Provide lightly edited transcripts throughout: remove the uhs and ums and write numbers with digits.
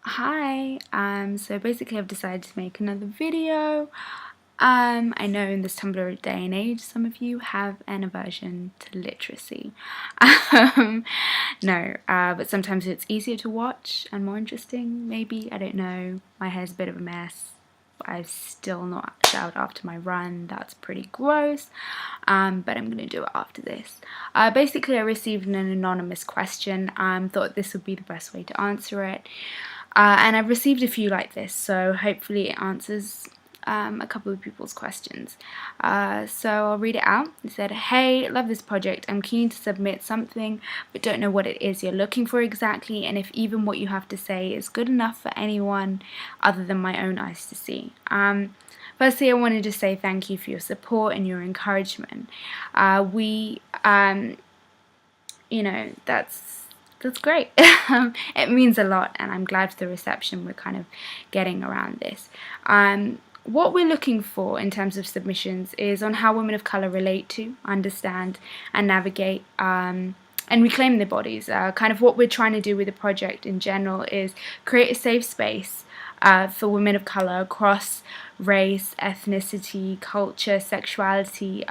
Hi, so basically I've decided to make another video. I know in this Tumblr day and age some of you have an aversion to literacy. Um, no, but sometimes it's easier to watch and more interesting, maybe, I don't know. My hair's a bit of a mess. I've still not showered after my run, that's pretty gross, but I'm going to do it after this. Basically I received an anonymous question, thought this would be the best way to answer it. And I've received a few like this, so hopefully it answers a couple of people's questions. So I'll read it out. It said, "Hey, love this project. I'm keen to submit something, but don't know what it is you're looking for exactly, and if even what you have to say is good enough for anyone other than my own eyes to see." Firstly, I wanted to say thank you for your support and your encouragement. That's great. It means a lot, and I'm glad for the reception we're kind of getting around this. What we're looking for in terms of submissions is on how women of colour relate to, understand, and navigate and reclaim their bodies. Kind of what we're trying to do with the project in general is create a safe space for women of colour across race, ethnicity, culture, sexuality,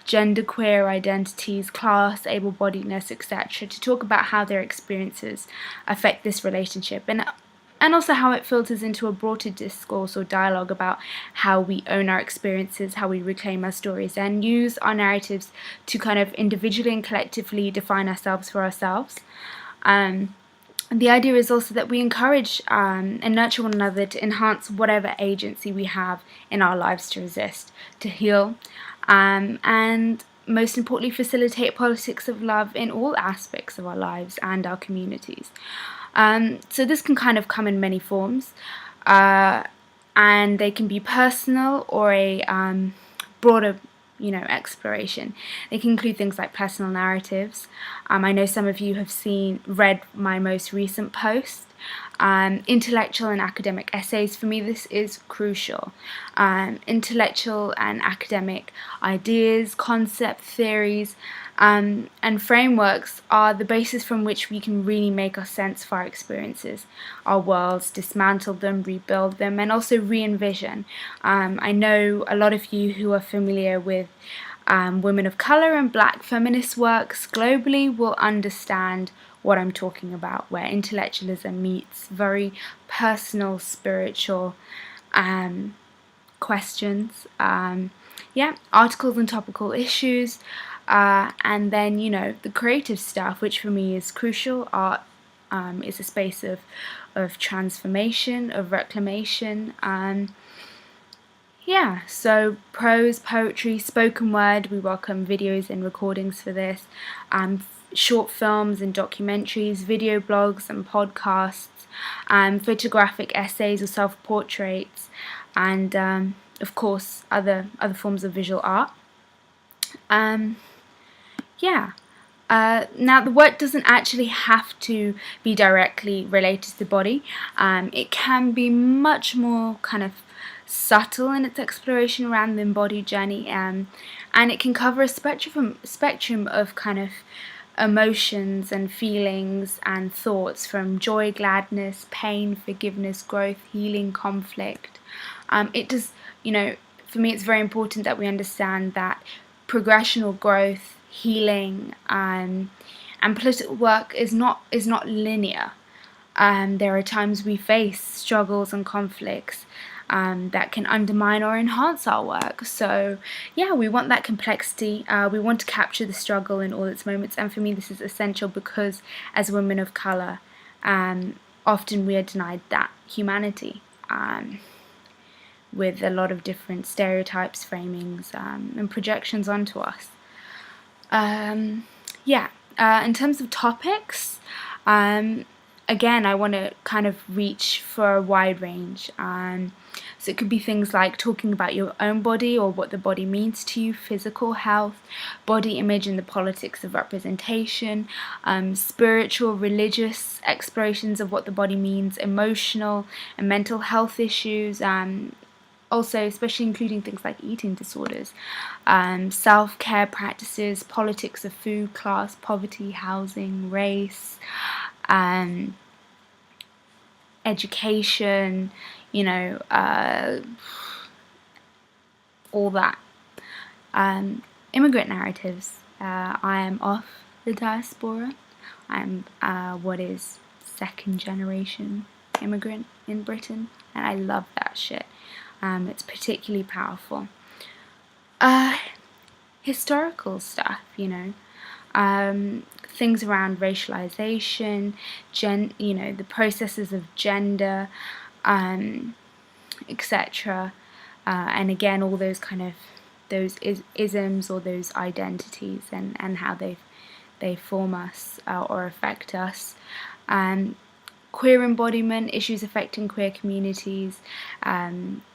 genderqueer identities, class, able-bodiedness, etc., to talk about how their experiences affect this relationship, and also how it filters into a broader discourse or dialogue about how we own our experiences, how we reclaim our stories, and use our narratives to kind of individually and collectively define ourselves for ourselves. The idea is also that we encourage and nurture one another to enhance whatever agency we have in our lives to resist, to heal, and most importantly, facilitate politics of love in all aspects of our lives and our communities. So this can kind of come in many forms, and they can be personal or a broader exploration. They can include things like personal narratives. I know some of you have read my most recent post. Intellectual and academic essays. For me, this is crucial. Intellectual and academic ideas, concept theories, and frameworks are the basis from which we can really make a sense of our experiences, our worlds, dismantle them, rebuild them, and also re-envision. I know a lot of you who are familiar with women of colour and black feminist works globally will understand what I'm talking about, where intellectualism meets very personal, spiritual questions. Articles and topical issues, and then the creative stuff, which for me is crucial. Art is a space of transformation, of reclamation. So prose, poetry, spoken word, we welcome videos and recordings for this, short films and documentaries, video blogs and podcasts, photographic essays or self-portraits, and of course other forms of visual art. Now the work doesn't actually have to be directly related to the body. It can be much more kind of subtle in its exploration around the embodied journey, and it can cover a spectrum of kind of emotions and feelings and thoughts, from joy, gladness, pain, forgiveness, growth, healing, conflict. It does, for me it's very important that we understand that progression or growth, healing, and political work is not linear. There are times we face struggles and conflicts that can undermine or enhance our work. So we want that complexity. We want to capture the struggle in all its moments, and for me this is essential because as women of colour, often we are denied that humanity, with a lot of different stereotypes, framings, and projections onto us. In terms of topics, again, I want to kind of reach for a wide range. So it could be things like talking about your own body or what the body means to you, physical health, body image and the politics of representation, spiritual, religious explorations of what the body means, emotional and mental health issues, also especially including things like eating disorders, self-care practices, politics of food, class, poverty, housing, race, education, you know, all that. Immigrant narratives. I am of the diaspora. I'm what is second generation immigrant in Britain, and I love that shit. It's particularly powerful. Historical stuff, you know, things around racialization, you know, the processes of gender, etc. And again, all those kind of those isms or those identities, and how they form us or affect us. Queer embodiment, issues affecting queer communities,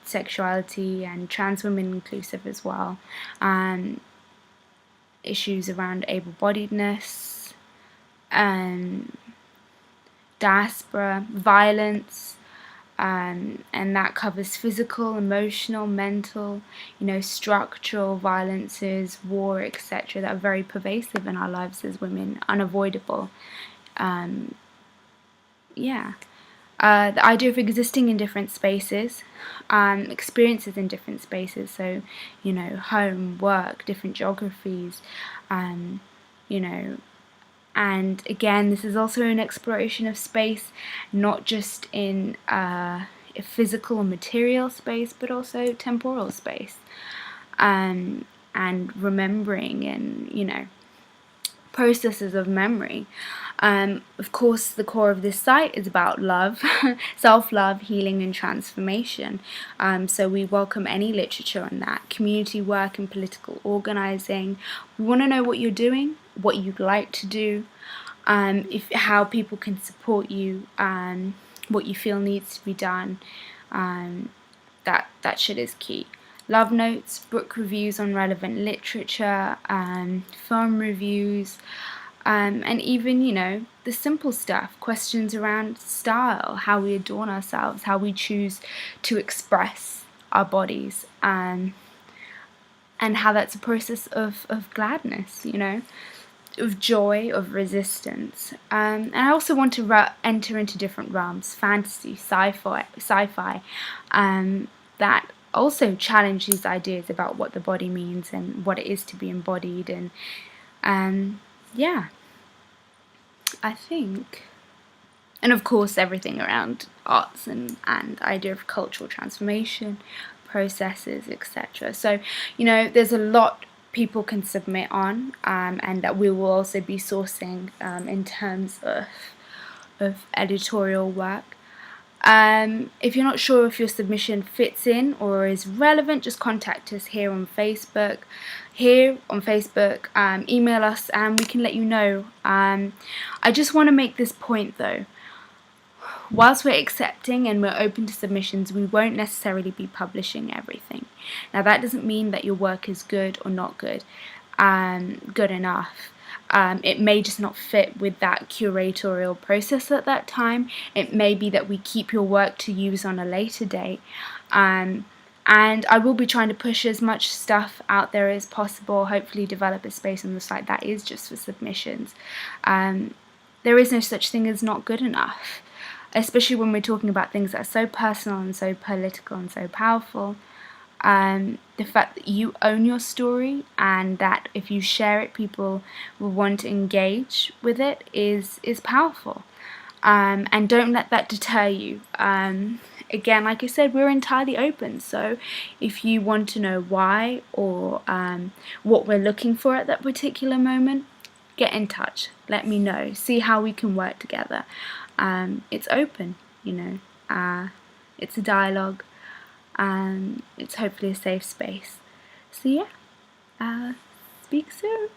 sexuality and trans women inclusive as well. Issues around able-bodiedness, diaspora, violence, and that covers physical, emotional, mental, you know, structural violences, war, etc. that are very pervasive in our lives as women, unavoidable. The idea of existing in different spaces, experiences in different spaces, so, you know, home, work, different geographies, you know, and again, this is also an exploration of space, not just in a physical or material space, but also temporal space, and remembering, and, you know, processes of memory. Of course, the core of this site is about love, self-love, healing and transformation. So we welcome any literature on that, community work and political organising. We want to know what you're doing, what you'd like to do, how people can support you, what you feel needs to be done. That shit is key. Love notes, book reviews on relevant literature, film reviews, and even, you know, the simple stuff, questions around style, how we adorn ourselves, how we choose to express our bodies, and how that's a process of gladness, you know, of joy, of resistance. And I also want to enter into different realms, fantasy, sci-fi, that also challenge these ideas about what the body means and what it is to be embodied, and yeah, I think, and of course everything around arts and idea of cultural transformation processes, etc. So, you know, there's a lot people can submit on, and that we will also be sourcing in terms of editorial work. If you're not sure if your submission fits in or is relevant, just contact us here on Facebook. Email us and we can let you know. I just want to make this point though. Whilst we're accepting and we're open to submissions, we won't necessarily be publishing everything. Now that doesn't mean that your work is good or not good, good enough. It may just not fit with that curatorial process at that time. It may be that we keep your work to use on a later date. And I will be trying to push as much stuff out there as possible, hopefully develop a space on the site that is just for submissions. There is no such thing as not good enough, especially when we're talking about things that are so personal and so political and so powerful. The fact that you own your story and that if you share it, people will want to engage with it is powerful. And don't let that deter you. Again, like I said, we're entirely open. So if you want to know why or what we're looking for at that particular moment, get in touch. Let me know. See how we can work together. It's open, you know. It's a dialogue. It's hopefully a safe space. So yeah, speak soon.